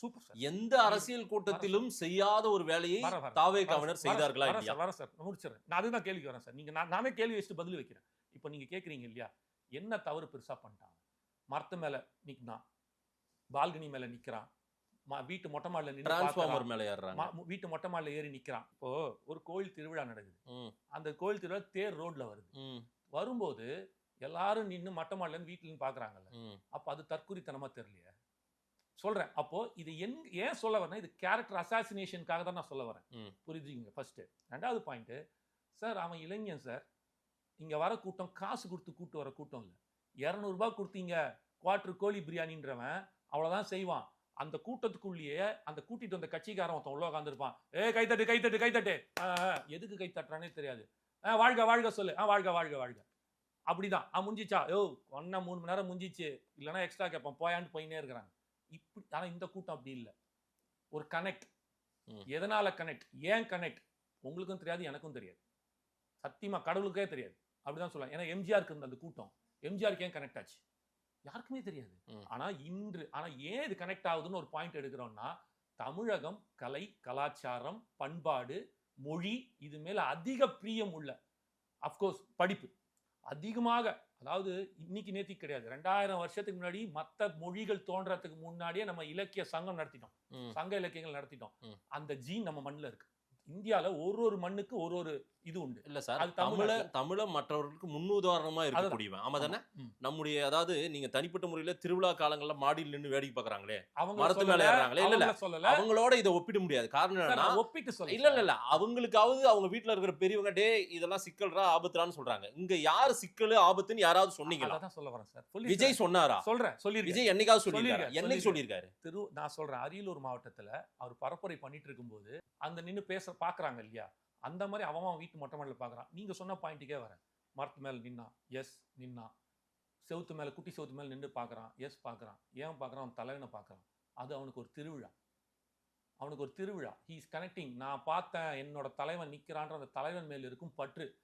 Super sir. எந்த அரசியல் கூட்டத்திலும் செய்யாத ஒரு வேலையை தாவேகாவினர் செய்தார்களா இல்லையா? வர சார் முடிச்சிடறேன். நான் அதுதான் கேள்விக்கு வரேன் சார். நீங்க நானே கேள்வி வச்சுட்டு பதில் வைக்கிறேன். இப்போ நீங்க கேட்குறீங்க இல்லையா, என்ன தவறு பெருசா பண்ணிட்டாங்க? மரத்து மேல நிற்கிறான், பால்கனி மேல நிற்கிறான், வீட்டு மொட்டை மாடியில் நின்று டிரான்ஸ்ஃபார்மர் மேல ஏறுறாங்க, வீட்டு மொட்டை மாடியில் ஏறி நிற்கிறான். இப்போ ஒரு கோயில் திருவிழா நடக்குது, அந்த கோயில் திருவிழா தேர் ரோட்ல வருது. வரும்போது எல்லாரும் நின்று மொட்டை மாடிலேருந்து வீட்டுல பார்க்குறாங்கல்ல, அப்போ அது தற்குறித்தனமா தெரியலையே சொல்றேன். அப்போ இது ஏன் சொல்ல வரேன், இது கேரக்டர் அசாசினேஷனுக்காக தான் நான் சொல்ல வரேன். புரிஞ்சுங்க ஃபர்ஸ்ட். ரெண்டாவது பாயிண்ட் சார், அவன் இளைஞன் சார். இங்க வர கூட்டம் காசு கொடுத்து கூட்டு வர கூட்டம் இல்லை. 200 ரூபாய் கொடுத்தீங்க குவார்டர் கோழி பிரியாணின்றவன் அவ்வளவுதான் செய்வான். அந்த கூட்டத்துக்குள்ளேயே அந்த கூட்டிட்டு வந்த கட்சிக்காரன் ஒருத்தன் உள்ள உட்காந்துருப்பான். கைத்தட்டு கைத்தட்டு கைத்தட்டு, எதுக்கு கை தட்டுறானே தெரியாது. வாழ்க வாழ்க சொல்லு, வாழ்க வாழ்க வாழ்க, அப்படிதான். முடிஞ்சிச்சா, ஒன்னா 3 மணி நேரம் முடிஞ்சிச்சு, இல்லைன்னா எக்ஸ்ட்ரா கேட்பான், போயான்னு போயினே இருக்கிறாங்க. இப்படி. ஆனா இந்த கூட்டம் அப்படி இல்லை. ஒரு கனெக்ட். எதனால கனெக்ட், ஏன் கனெக்ட் உங்களுக்கும் தெரியாது, எனக்கும் தெரியாது, சத்தியமா கடவுளுக்கே தெரியாது. அப்படிதான் சொல்லலாம். ஏன்னா எம்ஜிஆருக்கு இருந்த அந்த கூட்டம், எம்ஜிஆருக்கு ஏன் கனெக்ட் ஆச்சு யாருக்குமே தெரியாது. ஆனா ஏன் இது கனெக்ட் ஆகுதுன்னு ஒரு பாயிண்ட் எடுக்கிறோம்னா, தமிழகம் கலை, கலாச்சாரம், பண்பாடு, மொழி இது மேல அதிக பிரியம் உள்ள, அப்கோர்ஸ் படிப்பு அதிகமாக, அதாவது இன்னைக்கு நேத்தி கிடையாது, 2000 வருஷத்துக்கு முன்னாடி மற்ற மொழிகள் தோன்றதுக்கு முன்னாடியே நம்ம இலக்கிய சங்கம் நடத்திட்டோம், சங்க இலக்கியங்கள் நடத்திட்டோம். அந்த ஜீன் நம்ம மண்ணில் இருக்கு. இந்தியால ஒரு மண்ணுக்கு ஒரு இது உண்டு. இல்ல சார், தமிழ மற்றவர்களுக்கு முன்னுதாரணமா இருக்கக்கூடியவன் ஆமா தானே. நம்முடைய, அதாவது நீங்க தனிப்பட்ட முறையில திருவிழா காலங்கள்ல மாடியில் நின்று வேடிக்கை பாக்குறாங்களே, மரத்து மேல ஏறாங்களே, இல்ல அவங்களோட இதை ஒப்பிட முடியாது. காரணம் என்னன்னா, ஒப்பிட்டு சொல்ல இல்ல அவங்களுக்காவது அவங்க வீட்டுல இருக்கிற பெரியவங்க டே இதெல்லாம் சிக்கல்ரா ஆபத்துறான்னு சொல்றாங்க. இங்க யாரு சிக்கல் ஆபத்துன்னு யாராவது சொன்னீங்களா? அதான் சொல்ல வரேன் சார். விஜய் சொன்னாரா? சொல்லி விஜய் என்னைக்காவது சொல்லிருக்காரு? என்னைக்கு சொல்லிருக்காரு? நான் சொல்றேன், அரியலூர் மாவட்டத்துல அவர் பரப்புரை பண்ணிட்டு இருக்கும்போது அந்த நின்னு பாக்குறாங்க இல்லையா, அந்த மாதிரி அவன் வீட்டு மொட்டை மாடியில் பார்க்குறான். நீங்கள் சொன்ன பாயிண்ட்டுக்கே வரேன். மரத்து மேலே நின்னா, எஸ் நின்னா. செவுத்து மேலே, குட்டி செவுத்து மேலே நின்று பார்க்குறான், எஸ் பார்க்குறான். ஏன் பார்க்குறான்? அவன் தலைவனை பார்க்குறான். அது அவனுக்கு ஒரு திருவிழா. அவனுக்கு ஒரு திருவிழா. He is connecting. நான் பார்த்தேன், என்னோட தலைவன் நிற்கிறான்ற அந்த தலைவன் மேல் இருக்கும் பற்று.